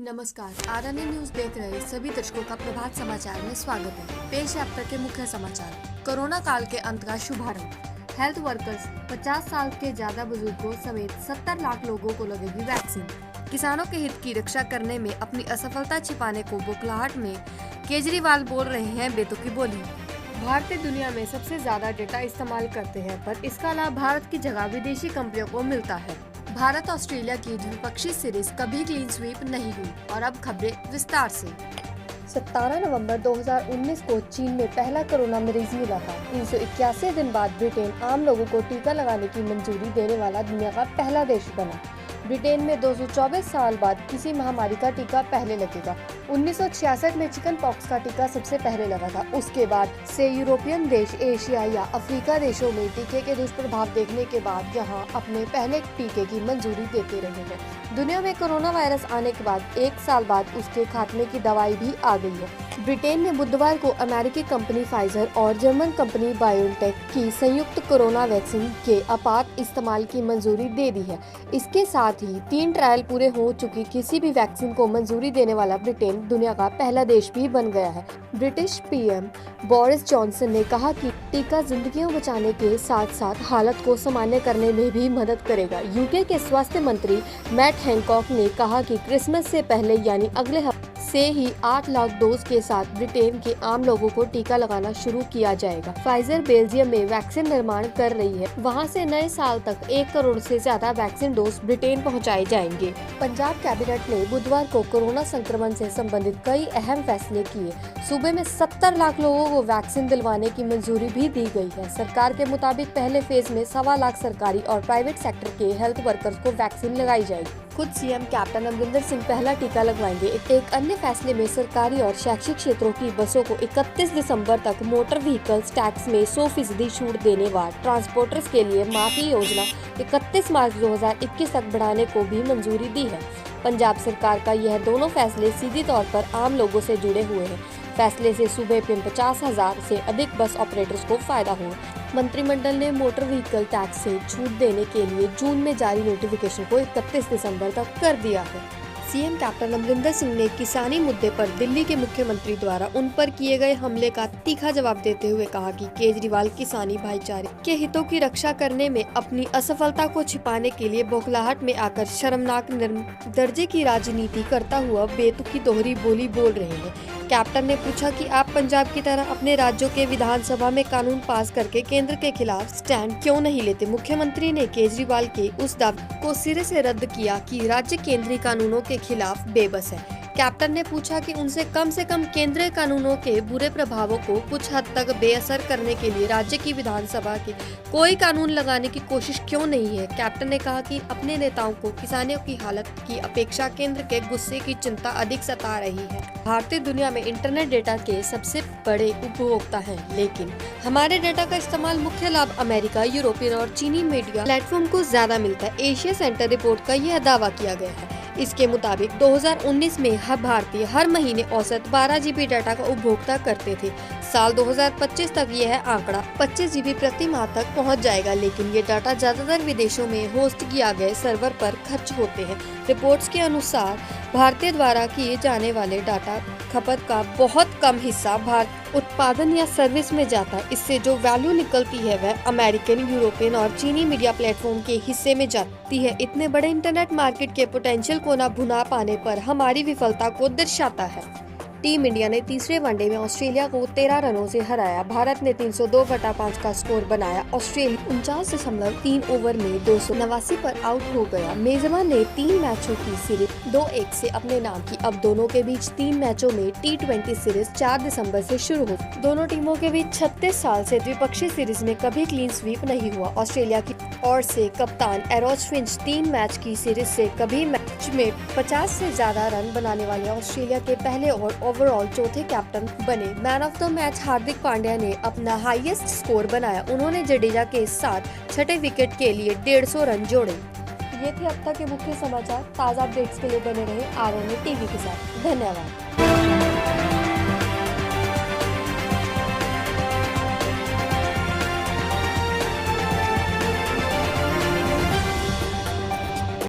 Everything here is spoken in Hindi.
नमस्कार, आरएनए न्यूज देख रहे सभी दर्शकों का प्रभात समाचार में स्वागत है। पेश है अब तक के मुख्य समाचार। कोरोना काल के अंत का शुभारंभ। हेल्थ वर्कर्स, 50 साल के ज्यादा बुजुर्गों समेत 70 लाख लोगों को लगेगी वैक्सीन। किसानों के हित की रक्षा करने में अपनी असफलता छिपाने को बौखलाहट में केजरीवाल बोल रहे हैं बेतुकी बोली। भारतीय दुनिया में सबसे ज्यादा डेटा इस्तेमाल करते हैं, पर इसका लाभ भारत की जगह विदेशी कंपनियों को मिलता है। भारत ऑस्ट्रेलिया की द्विपक्षीय सीरीज कभी क्लीन स्वीप नहीं हुई। और अब खबरें विस्तार से। 17 नवंबर 2019 को चीन में पहला कोरोना मरीज मिला था। 381 दिन बाद ब्रिटेन आम लोगों को टीका लगाने की मंजूरी देने वाला दुनिया का पहला देश बना। ब्रिटेन में 224 साल बाद किसी महामारी का टीका पहले लगेगा। 1966 में चिकन पॉक्स का टीका सबसे पहले लगा था। उसके बाद से यूरोपियन देश, एशिया या अफ्रीका देशों में टीके के दुष्प्रभाव देखने के बाद यहाँ अपने पहले टीके की मंजूरी देते रहे हैं। दुनिया में कोरोना वायरस आने के बाद 1 साल बाद उसके खात्मे की दवाई भी आ गई है। ब्रिटेन ने बुधवार को अमेरिकी कंपनी फाइजर और जर्मन कंपनी बायोटेक की संयुक्त कोरोना वैक्सीन के आपात इस्तेमाल की मंजूरी दे दी है। इसके साथ ही 3 ट्रायल पूरे हो चुकी किसी भी वैक्सीन को मंजूरी देने वाला ब्रिटेन दुनिया का पहला देश भी बन गया है। ब्रिटिश पीएम बोरिस जॉनसन ने कहा कि टीका जिंदगियां बचाने के साथ साथ हालत को सामान्य करने में भी मदद करेगा। यूके के स्वास्थ्य मंत्री मैट हैनकॉक ने कहा कि क्रिसमस से पहले यानी अगले हफ्ते से ही 8 लाख डोज के साथ ब्रिटेन के आम लोगों को टीका लगाना शुरू किया जाएगा। फाइजर बेल्जियम में वैक्सीन निर्माण कर रही है। वहां से नए साल तक 1 करोड़ से ज्यादा वैक्सीन डोज ब्रिटेन पहुंचाए जाएंगे। पंजाब कैबिनेट ने बुधवार को कोरोना संक्रमण से संबंधित कई अहम फैसले किए। सूबे में 70 लाख लोगों को वैक्सीन दिलवाने की मंजूरी भी दी गई है। सरकार के मुताबिक पहले फेज में 1.25 लाख सरकारी और प्राइवेट सेक्टर के हेल्थ वर्कर्स को वैक्सीन लगाई जाएगी। खुद सीएम कैप्टन अमरिंदर सिंह पहला टीका लगवाएंगे। एक अन्य फैसले में सरकारी और शैक्षिक क्षेत्रों की बसों को 31 दिसंबर तक मोटर व्हीकल्स टैक्स में 100% छूट देने व ट्रांसपोर्टर्स के लिए माफी योजना 31 मार्च 2021 तक बढ़ाने को भी मंजूरी दी है। पंजाब सरकार का यह दोनों फैसले सीधी तौर पर आम लोगों से जुड़े हुए हैं। फैसले से सूबे में 50,000 से अधिक बस ऑपरेटर्स को फायदा हुआ। मंत्रिमंडल ने मोटर व्हीकल टैक्स से छूट देने के लिए जून में जारी नोटिफिकेशन को 31 दिसंबर तक कर दिया है। सीएम कैप्टन अमरिंदर सिंह ने किसानी मुद्दे पर दिल्ली के मुख्यमंत्री द्वारा उन पर किए गए हमले का तीखा जवाब देते हुए कहा कि केजरीवाल किसानी भाईचारे के हितों की रक्षा करने में अपनी असफलता को छिपाने के लिए बौखलाहट में आकर शर्मनाक दर्जे की राजनीति करता हुआ बेतुकी दोहरी बोली बोल रहे हैं। कैप्टन ने पूछा कि आप पंजाब की तरह अपने राज्यों के विधानसभा में कानून पास करके केंद्र के खिलाफ स्टैंड क्यों नहीं लेते। मुख्यमंत्री ने केजरीवाल के उस दावे को सिरे से रद्द किया कि राज्य केंद्रीय कानूनों के खिलाफ बेबस है। कैप्टन ने पूछा कि उनसे कम केंद्रीय कानूनों के बुरे प्रभावों को कुछ हद तक बेअसर करने के लिए राज्य की विधानसभा के कोई कानून लगाने की कोशिश क्यों नहीं है। कैप्टन ने कहा कि अपने नेताओं को किसानों की हालत की अपेक्षा केंद्र के गुस्से की चिंता अधिक सता रही है। भारतीय दुनिया में इंटरनेट डेटा के सबसे बड़े उपभोक्ता हैं, लेकिन हमारे डेटा का इस्तेमाल मुख्य लाभ अमेरिका, यूरोपियन और चीनी मीडिया प्लेटफॉर्म को ज्यादा मिलता है। एशिया सेंटर रिपोर्ट का यह दावा किया गया है। इसके मुताबिक 2019 में हर भारतीय हर महीने औसत 12 GB डाटा का उपभोक्ता करते थे। साल 2025 तक यह आंकड़ा 25 GB प्रति माह तक पहुंच जाएगा, लेकिन ये डाटा ज्यादातर विदेशों में होस्ट किया गए सर्वर पर खर्च होते हैं। रिपोर्ट्स के अनुसार भारतीय द्वारा किए जाने वाले डाटा खपत का बहुत कम हिस्सा भारत उत्पादन या सर्विस में जाता है। इससे जो वैल्यू निकलती है वह अमेरिकन, यूरोपियन और चीनी मीडिया प्लेटफॉर्म के हिस्से में जाती है। इतने बड़े इंटरनेट मार्केट के पोटेंशियल को न भुना पाने पर हमारी विफलता को दर्शाता है। टीम इंडिया ने तीसरे वनडे में ऑस्ट्रेलिया को 13 रनों से हराया। भारत ने 302/5 का स्कोर बनाया। ऑस्ट्रेलिया 49.3 ओवर में 289 पर आउट हो गया। मेजबान ने 3 मैचों की सीरीज 2-1 से अपने नाम की। अब दोनों के बीच 3 मैचों में T20 सीरीज 4 दिसंबर से शुरू हो। दोनों टीमों के बीच 36 साल से द्विपक्षीय सीरीज में कभी क्लीन स्वीप नहीं हुआ। ऑस्ट्रेलिया की ओर से कप्तान एरोज फिंच 3 मैच की सीरीज से कभी मैच में 50 से ज्यादा रन बनाने वाले ऑस्ट्रेलिया के पहले और ओवरऑल चौथे कैप्टन बने। Man of the match Hardik Pandya ने अपना हाईएस्ट स्कोर बनाया। उन्होंने जडेजा के साथ छठे विकेट के लिए 150 रन जोड़े। ये थे अब तक के मुख्य समाचार। ताज़ा अपडेट्स के लिए बने रहे आरएनए टीवी के साथ। धन्यवाद।